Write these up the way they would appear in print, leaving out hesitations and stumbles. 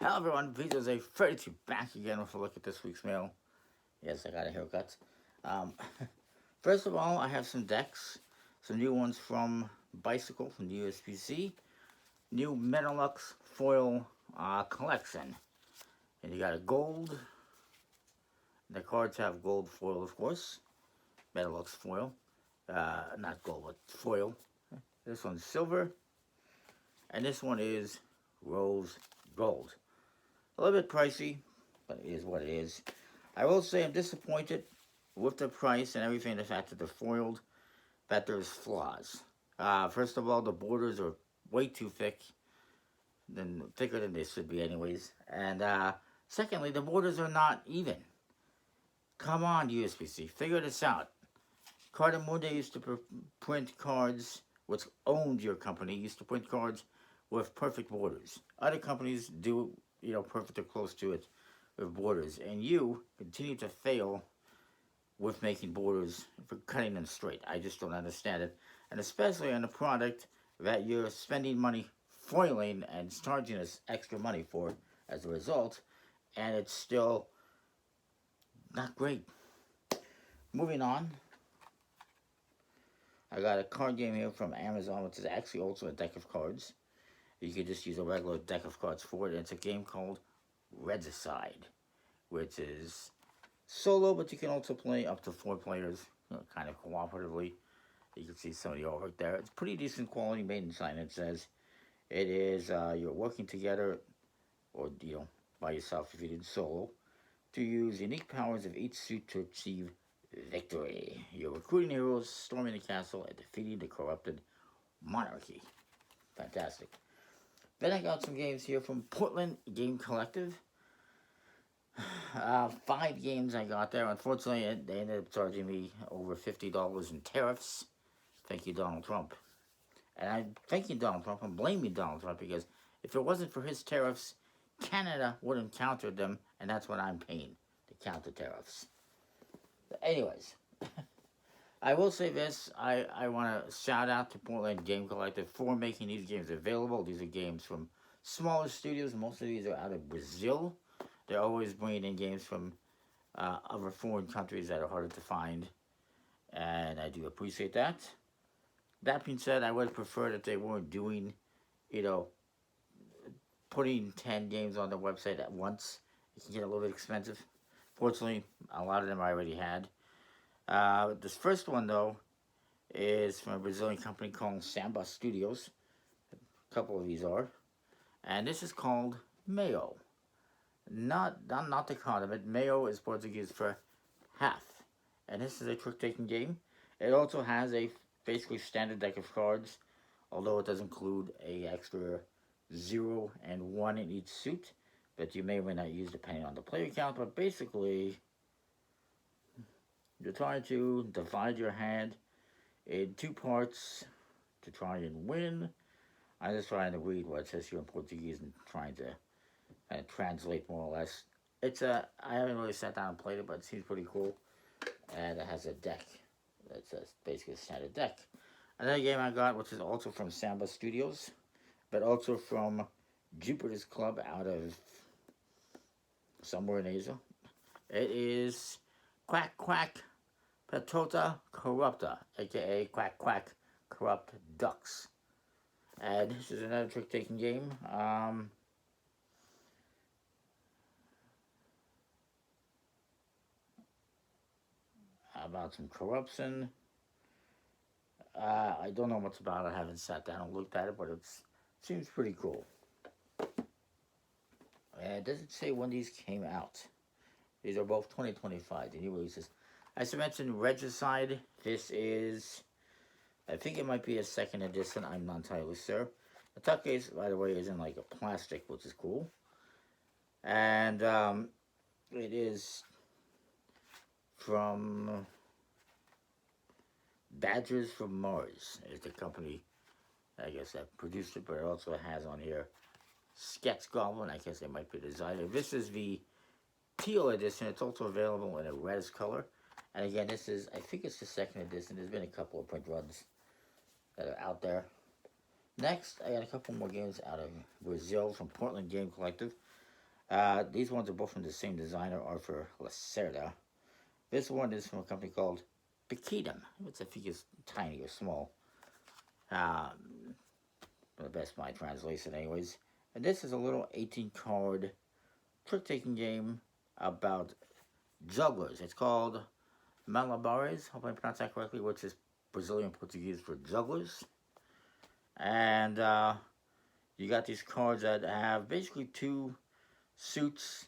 Hello everyone, Vito's 32 back again with a look at this week's mail. Yes, I got a haircut. Um, First of all, I have some decks, some new ones from Bicycle from the USPCC, new Metalux foil collection. And you got a gold, the cards have gold foil of course, Metalux foil, not gold but foil. This one's silver, and this one is rose gold. A little bit pricey, but it is what it is. I will say I'm disappointed with the price and everything, the fact that they're foiled, that there's flaws. First of all, the borders are way too thicker than they should be anyways. And secondly, the borders are not even. Come on, USPC, figure this out. Cartamundi used to print cards, which owned your company, used to print cards with perfect borders. Other companies do, perfect or close to it with borders. And you continue to fail with making borders, for cutting them straight. I just don't understand it. And especially on a product that you're spending money foiling and charging us extra money for as a result, and it's still not great. Moving on, I got a card game here from Amazon, which is actually also a deck of cards. You can just use a regular deck of cards for it. And it's a game called Regicide, which is solo, but you can also play up to 4 players, kind of cooperatively. You can see some of the artwork there. It's pretty decent quality, made in China. It says it is you're working together, or by yourself if you did solo, to use unique powers of each suit to achieve victory. You're recruiting heroes, storming the castle, and defeating the corrupted monarchy. Fantastic. Then I got some games here from Portland Game Collective. 5 games I got there. Unfortunately, they ended up charging me over $50 in tariffs. Thank you, Donald Trump. And I'm thanking Donald Trump. I'm blaming Donald Trump because if it wasn't for his tariffs, Canada wouldn't counter them, and that's what I'm paying to counter tariffs. But anyways, I will say this. I want to shout out to Portland Game Collective for making these games available. These are games from smaller studios. Most of these are out of Brazil. They're always bringing in games from other foreign countries that are harder to find, and I do appreciate that. That being said, I would prefer that they weren't doing, putting 10 games on their website at once. It can get a little bit expensive. Fortunately, a lot of them I already had. This first one, though, is from a Brazilian company called Samba Studios. A couple of these are. And this is called Mayo. Not the condiment. Mayo is Portuguese for half. And this is a trick-taking game. It also has a basically standard deck of cards, although it does include a extra 0 and 1 in each suit that you may or may not use depending on the player count. But basically, you're trying to divide your hand in 2 parts to try and win. I'm just trying to read what it says here in Portuguese and trying to kind of translate more or less. I haven't really sat down and played it, but it seems pretty cool. And it has a deck. That's basically a standard deck. Another game I got, which is also from Samba Studios, but also from Jupiter's Club out of somewhere in Asia. It is Quack Quack Patota Corrupta, aka Quack Quack Corrupt Ducks. And this is another trick-taking game. About some corruption. I don't know much about it. I haven't sat down and looked at it, but it seems pretty cool. It doesn't say when these came out. These are both 2025, the new releases. As I mentioned, Regicide. This is, I think it might be a 2nd edition. I'm not entirely sure. The tuck case, by the way, is in like a plastic, which is cool. And it is from Badgers from Mars is the company, I guess, that produced it, but it also has on here Sketch Goblin. I guess they might be the designer. This is the teal edition. It's also available in a res color. And again, this is, I think it's the 2nd edition. There's been a couple of print runs that are out there. Next, I got a couple more games out of Brazil from Portland Game Collective. These ones are both from the same designer, Arthur Lacerda. This one is from a company called Paketum, which I think is tiny or small. The best my translation, anyways. And this is a little 18 card trick taking game about jugglers. It's called Malabares, hope I pronounced that correctly, which is Brazilian Portuguese for jugglers. And you got these cards that have basically two suits,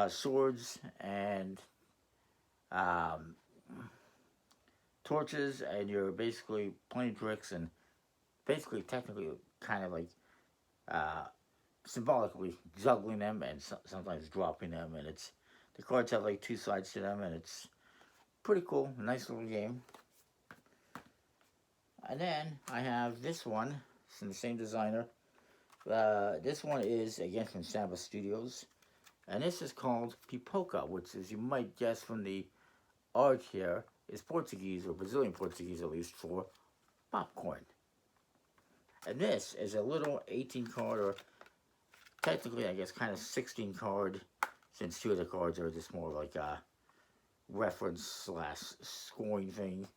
swords, and torches, and you're basically playing tricks and basically technically kind of like symbolically juggling them and sometimes dropping them, and it's the cards have like two sides to them, and it's pretty cool, nice little game. And then I have this one, it's from the same designer. This one is again from Samba Studios, and this is called Pipoca, which, as you might guess from the art here, is Portuguese, or Brazilian Portuguese at least, for popcorn. And this is a little 18 card, or technically I guess kind of 16 card, since two of the cards are just more like a reference slash scoring thing.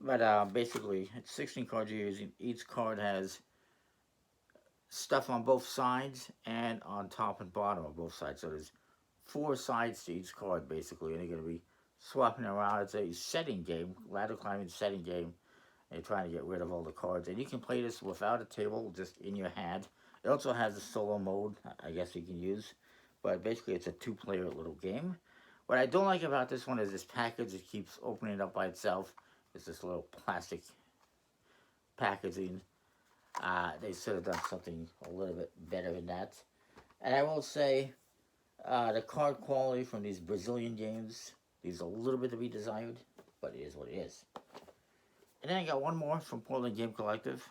But basically, it's 16 cards you're using. Each card has stuff on both sides and on top and bottom of both sides. So there's 4 sides to each card, basically, and you're going to be swapping around. It's a setting game, ladder climbing setting game, and you're trying to get rid of all the cards. And you can play this without a table, just in your hand. It also has a solo mode, I guess you can use, but basically it's a 2-player little game. What I don't like about this one is this package. It keeps opening up by itself. It's this little plastic packaging. They should have done something a little bit better than that. And I will say, the card quality from these Brazilian games leaves a little bit to be desired, but it is what it is. And then I got one more from Portland Game Collective,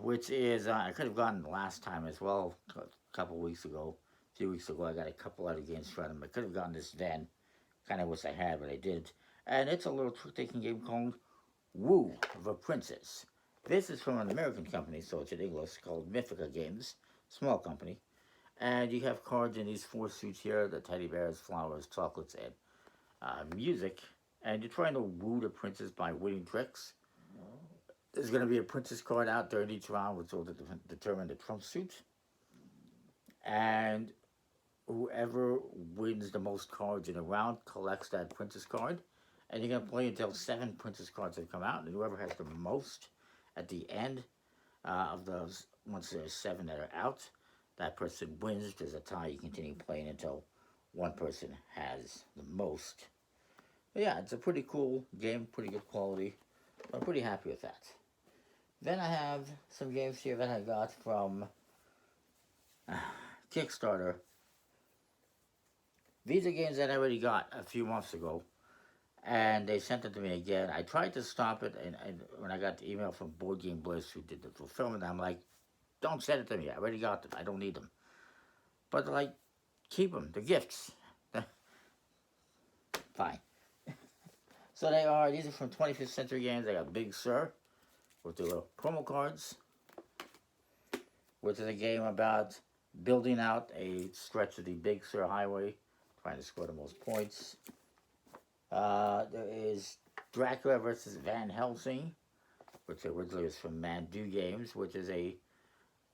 which is, I could have gotten last time as well, a couple weeks ago. A few weeks ago, I got a couple other games from them. I could have gotten this then. Kind of wish I had, but I didn't. And it's a little trick-taking game called Woo the Princess. This is from an American company, so it's in English, called Mythica Games. Small company. And you have cards in these 4 suits here, the teddy bears, flowers, chocolates, and music. And you're trying to woo the princess by winning tricks. There's going to be a princess card out during each round, which will determine the trump suit. And whoever wins the most cards in a round collects that princess card. And you're going to play until 7 princess cards have come out. And whoever has the most at the end of those, once there's 7 that are out, that person wins. If there's a tie, you continue playing until one person has the most. But yeah, it's a pretty cool game, pretty good quality. I'm pretty happy with that. Then I have some games here that I got from Kickstarter. These are games that I already got a few months ago, and they sent it to me again. I tried to stop it, and when I got the email from Board Game Bliss, who did the fulfillment, I'm like, don't send it to me. I already got them. I don't need them. But they're like, keep them. They're gifts. Fine. So these are from 25th Century Games. I got Big Sur with the little promo cards, which is a game about building out a stretch of the Big Sur Highway, trying to score the most points. There is Dracula versus Van Helsing, which originally was from Mandu Games, which is a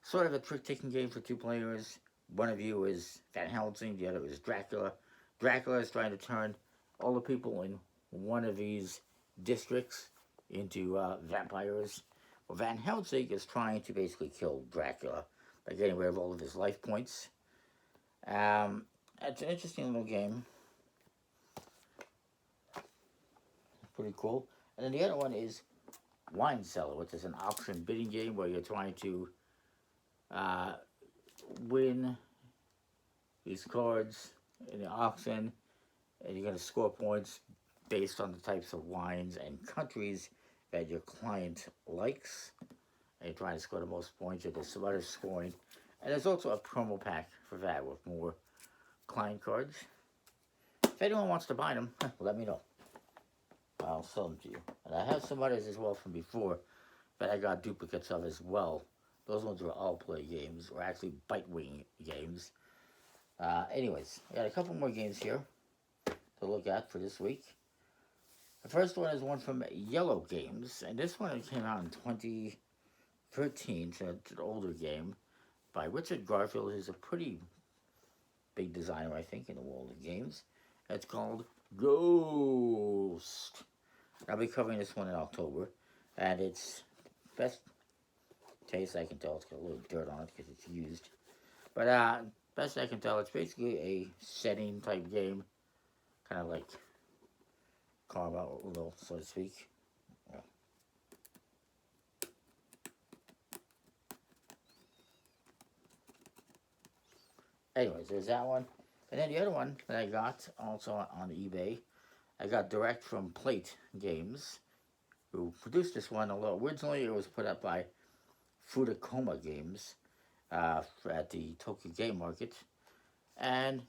sort of a trick-taking game for 2 players. One of you is Van Helsing, the other is Dracula. Dracula is trying to turn all the people in one of these districts into vampires. Well, Van Helsing is trying to basically kill Dracula by getting rid of all of his life points. It's an interesting little game. Pretty cool. And then the other one is Wine Cellar, which is an auction bidding game where you're trying to win these cards in the auction, and you're going to score points based on the types of wines and countries that your client likes. And you're trying to score the most points, or there's some other scoring. And there's also a promo pack for that with more client cards. If anyone wants to buy them, let me know. I'll sell them to you. And I have some others as well from before that I got duplicates of as well. Those ones were all play games, or actually bite wing games. Anyways, I got a couple more games here to look at for this week. The first one is one from Yellow Games, and this one came out in 2013, so it's an older game by Richard Garfield, who's a pretty big designer, I think, in the world of games. It's called Ghost. I'll be covering this one in October, and it's best taste I can tell. It's got a little dirt on it because it's used, but best I can tell, it's basically a setting type game, kind of like Karma, so to speak. Yeah. Anyways, there's that one. And then the other one that I got also on eBay, I got direct from Plate Games, who produced this one. Although originally it was put up by Fudacoma Games at the Tokyo Game Market. And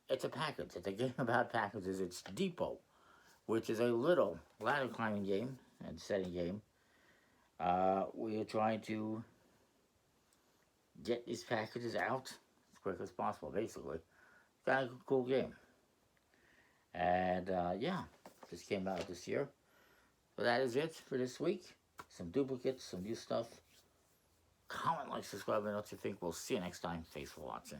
it's a package. It's a game about packages. It's Depot, which is a little ladder climbing game and setting game. We are trying to get these packages out as quick as possible, basically. Kind of a cool game. And yeah, just came out this year. So that is it for this week. Some duplicates, some new stuff. Comment, like, subscribe, and what you think. We'll see you next time. Thanks for watching.